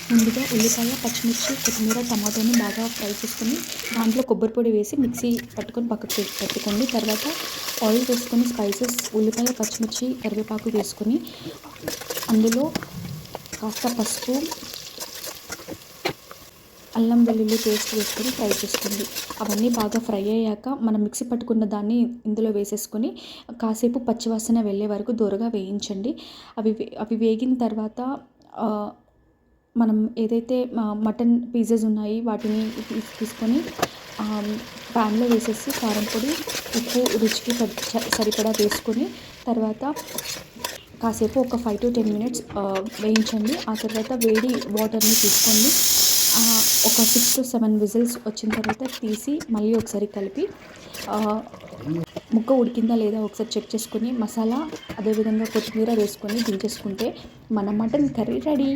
ముందుగా ఉల్లిపాయ, పచ్చిమిర్చి, కొత్తిమీర, టమాటోని బాగా ఫ్రై చేసుకొని దాంట్లో కొబ్బరి పొడి వేసి మిక్సీ పట్టుకొని పక్కకు పెట్టుకోండి. తర్వాత ఆయిల్ వేసుకొని స్పైసెస్ ఉల్లిపాయ, పచ్చిమిర్చి, కరివేపాకు వేసుకొని అందులో కాస్త పసుపు, అల్లం వెల్లుల్లి పేస్ట్ వేసుకొని ఫ్రై చేసుకోండి. అవన్నీ బాగా ఫ్రై అయ్యాక మనం మిక్సీ పట్టుకున్న దాన్ని ఇందులో వేసేసుకొని కాసేపు పచ్చివాసన వెళ్ళే వరకు దోరగా వేయించండి. అవి వేగిన తర్వాత మనం ఏదైతే మటన్ పీసెస్ ఉన్నాయి వాటిని తీసుకొని ప్యాన్లో వేసేసి కారం పొడి, ఉప్పు రుచికి సరిపడా వేసుకొని తర్వాత కాసేపు ఒక 5 to 10 మినిట్స్ వేయించండి. ఆ తర్వాత వేడి వాటర్ని తీసుకోండి. ఒక 6 to 7 విజిల్స్ వచ్చిన తర్వాత తీసి మళ్ళీ ఒకసారి కలిపి ముక్క ఉడికిందా లేదా ఒకసారి చెక్ చేసుకొని మసాలా అదేవిధంగా కొత్తిమీర వేసుకొని దించేసుకుంటే మన మటన్ కర్రీ రెడీ.